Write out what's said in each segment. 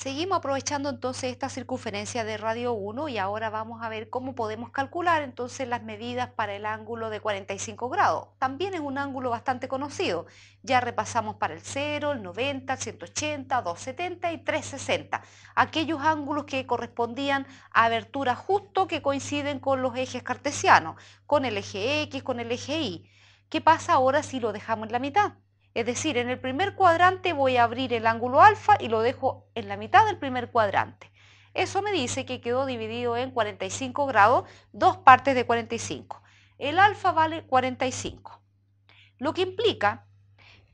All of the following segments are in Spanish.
Seguimos aprovechando entonces esta circunferencia de radio 1 y ahora vamos a ver cómo podemos calcular entonces las medidas para el ángulo de 45 grados. También es un ángulo bastante conocido. Ya repasamos para el 0, el 90, el 180, 270 y 360. Aquellos ángulos que correspondían a aberturas justo que coinciden con los ejes cartesianos, con el eje X, con el eje Y. ¿Qué pasa ahora si lo dejamos en la mitad? Es decir, en el primer cuadrante voy a abrir el ángulo alfa y lo dejo en la mitad del primer cuadrante. Eso me dice que quedó dividido en 45 grados, dos partes de 45. El alfa vale 45, lo que implica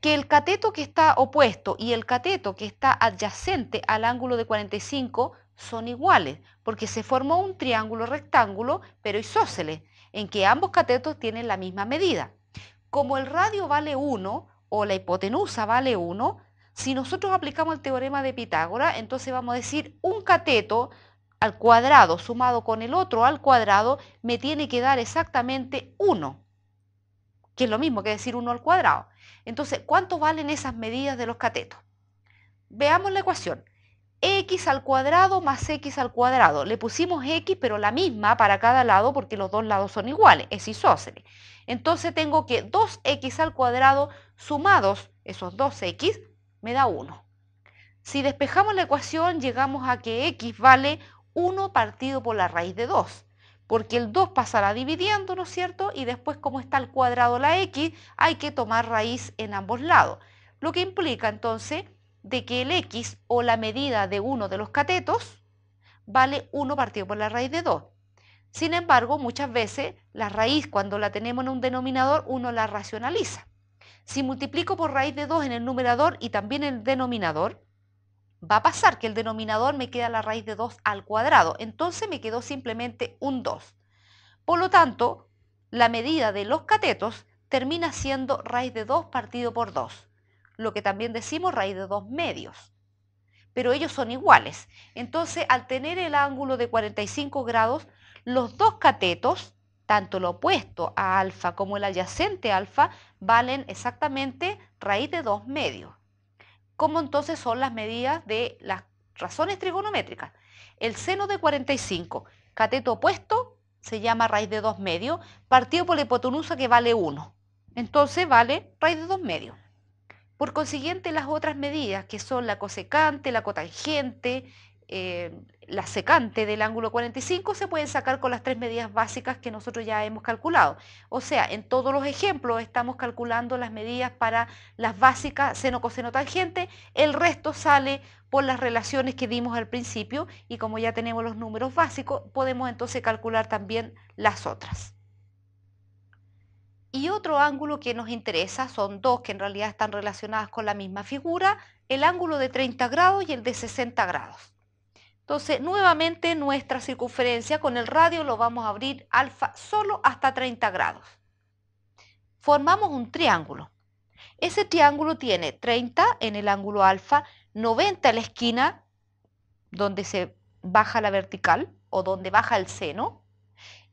que el cateto que está opuesto y el cateto que está adyacente al ángulo de 45 son iguales, porque se formó un triángulo rectángulo, pero isósceles, en que ambos catetos tienen la misma medida. Como el radio vale 1, o la hipotenusa vale 1, si nosotros aplicamos el teorema de Pitágoras, entonces vamos a decir un cateto al cuadrado sumado con el otro al cuadrado me tiene que dar exactamente 1, que es lo mismo que decir 1 al cuadrado. Entonces, ¿cuánto valen esas medidas de los catetos? Veamos la ecuación. X al cuadrado más X al cuadrado. Le pusimos X, pero la misma para cada lado porque los dos lados son iguales, es isósceles. Entonces tengo que 2X al cuadrado sumados esos 2X me da 1. Si despejamos la ecuación, llegamos a que X vale 1 partido por la raíz de 2, porque el 2 pasará dividiendo, ¿no es cierto? Y después, como está al cuadrado la X, hay que tomar raíz en ambos lados. Lo que implica entonces de que el X o la medida de uno de los catetos vale 1 partido por la raíz de 2. Sin embargo, muchas veces la raíz cuando la tenemos en un denominador uno la racionaliza. Si multiplico por raíz de 2 en el numerador y también en el denominador, va a pasar que el denominador me queda la raíz de 2 al cuadrado, entonces me quedó simplemente un 2. Por lo tanto, la medida de los catetos termina siendo raíz de 2 partido por 2, lo que también decimos raíz de 2 medios. Pero ellos son iguales. Entonces, al tener el ángulo de 45 grados, los dos catetos, tanto el opuesto a alfa como el adyacente a alfa, valen exactamente raíz de 2 medios. ¿Cómo entonces son las medidas de las razones trigonométricas? El seno de 45, cateto opuesto, se llama raíz de 2 medios, partido por la hipotenusa que vale 1. Entonces vale raíz de 2 medios. Por consiguiente, las otras medidas, que son la cosecante, la cotangente, la secante del ángulo 45, se pueden sacar con las tres medidas básicas que nosotros ya hemos calculado. O sea, en todos los ejemplos estamos calculando las medidas para las básicas seno, coseno, tangente. El resto sale por las relaciones que dimos al principio y como ya tenemos los números básicos, podemos entonces calcular también las otras. Y otro ángulo que nos interesa, son dos que en realidad están relacionadas con la misma figura, el ángulo de 30 grados y el de 60 grados. Entonces, nuevamente nuestra circunferencia con el radio lo vamos a abrir alfa solo hasta 30 grados. Formamos un triángulo. Ese triángulo tiene 30 en el ángulo alfa, 90 en la esquina donde se baja la vertical o donde baja el seno,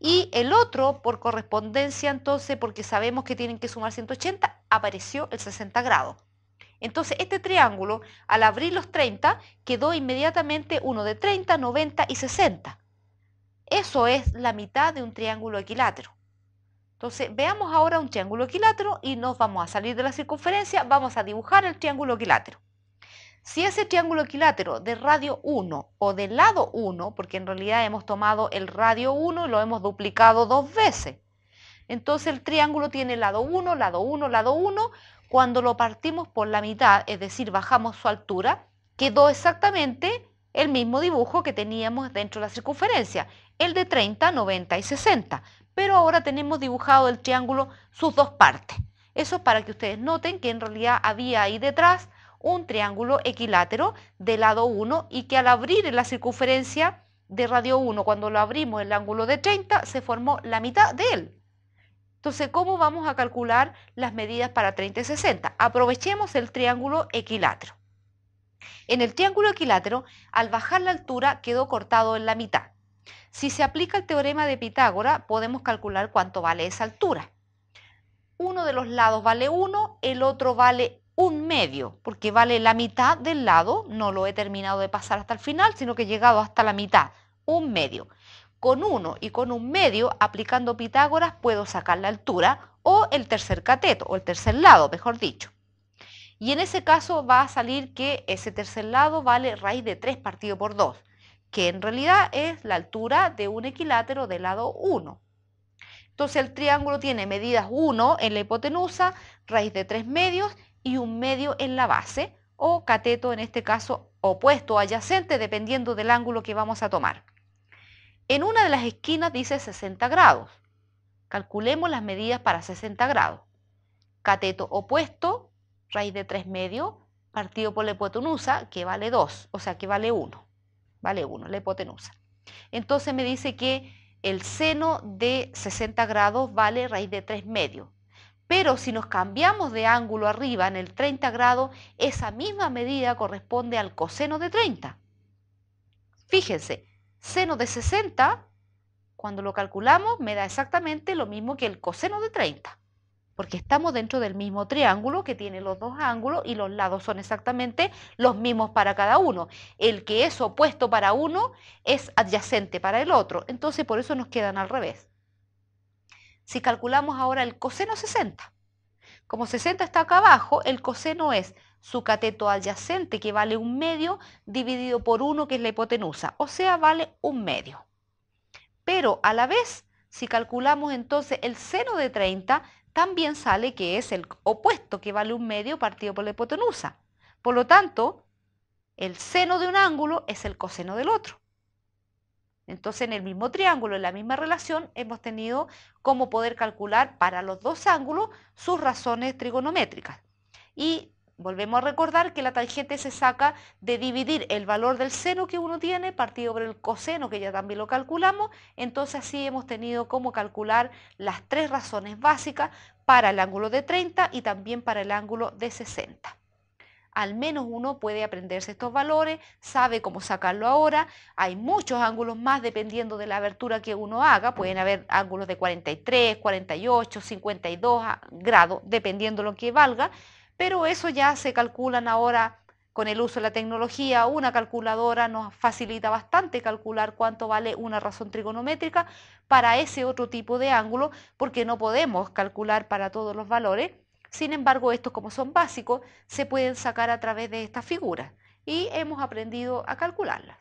y el otro, por correspondencia, entonces, porque sabemos que tienen que sumar 180, apareció el 60 grados. Entonces, este triángulo, al abrir los 30, quedó inmediatamente uno de 30, 90 y 60. Eso es la mitad de un triángulo equilátero. Entonces, veamos ahora un triángulo equilátero y nos vamos a salir de la circunferencia, vamos a dibujar el triángulo equilátero. Si ese triángulo equilátero de radio 1 o de lado 1, porque en realidad hemos tomado el radio 1 y lo hemos duplicado dos veces, entonces el triángulo tiene lado 1, lado 1, lado 1, cuando lo partimos por la mitad, es decir, bajamos su altura, quedó exactamente el mismo dibujo que teníamos dentro de la circunferencia, el de 30, 90 y 60, pero ahora tenemos dibujado el triángulo sus dos partes. Eso es para que ustedes noten que en realidad había ahí detrás un triángulo equilátero de lado 1 y que al abrir en la circunferencia de radio 1, cuando lo abrimos el ángulo de 30, se formó la mitad de él. Entonces, ¿cómo vamos a calcular las medidas para 30 y 60? Aprovechemos el triángulo equilátero. En el triángulo equilátero, al bajar la altura, quedó cortado en la mitad. Si se aplica el teorema de Pitágoras, podemos calcular cuánto vale esa altura. Uno de los lados vale 1, el otro vale un medio, porque vale la mitad del lado, no lo he terminado de pasar hasta el final, sino que he llegado hasta la mitad, un medio. Con 1 y con un medio, aplicando Pitágoras, puedo sacar la altura o el tercer cateto, o el tercer lado, mejor dicho. Y en ese caso va a salir que ese tercer lado vale raíz de 3 partido por 2, que en realidad es la altura de un equilátero de lado 1. Entonces el triángulo tiene medidas 1 en la hipotenusa, raíz de 3 medios y un medio en la base, o cateto en este caso opuesto o adyacente, dependiendo del ángulo que vamos a tomar. En una de las esquinas dice 60 grados. Calculemos las medidas para 60 grados. Cateto opuesto, raíz de 3 medios, partido por la hipotenusa, que vale 2, o sea que vale 1. Vale 1 la hipotenusa. Entonces me dice que el seno de 60 grados vale raíz de 3 medios. Pero si nos cambiamos de ángulo arriba en el 30 grados, esa misma medida corresponde al coseno de 30. Fíjense, seno de 60, cuando lo calculamos, me da exactamente lo mismo que el coseno de 30, porque estamos dentro del mismo triángulo que tiene los dos ángulos y los lados son exactamente los mismos para cada uno. El que es opuesto para uno es adyacente para el otro, entonces por eso nos quedan al revés. Si calculamos ahora el coseno 60, como 60 está acá abajo, el coseno es su cateto adyacente, que vale un medio, dividido por 1, que es la hipotenusa, o sea, vale un medio. Pero a la vez, si calculamos entonces el seno de 30, también sale que es el opuesto, que vale un medio partido por la hipotenusa. Por lo tanto, el seno de un ángulo es el coseno del otro. Entonces, en el mismo triángulo, en la misma relación, hemos tenido cómo poder calcular para los dos ángulos sus razones trigonométricas. Y volvemos a recordar que la tangente se saca de dividir el valor del seno que uno tiene partido por el coseno, que ya también lo calculamos. Entonces así hemos tenido cómo calcular las tres razones básicas para el ángulo de 30 y también para el ángulo de 60. Al menos uno puede aprenderse estos valores, sabe cómo sacarlo ahora. Hay muchos ángulos más dependiendo de la abertura que uno haga. Pueden haber ángulos de 43, 48, 52 grados, dependiendo de lo que valga. Pero eso ya se calculan ahora con el uso de la tecnología. Una calculadora nos facilita bastante calcular cuánto vale una razón trigonométrica para ese otro tipo de ángulo, porque no podemos calcular para todos los valores. Sin embargo, estos, como son básicos, se pueden sacar a través de estas figuras y hemos aprendido a calcularlas.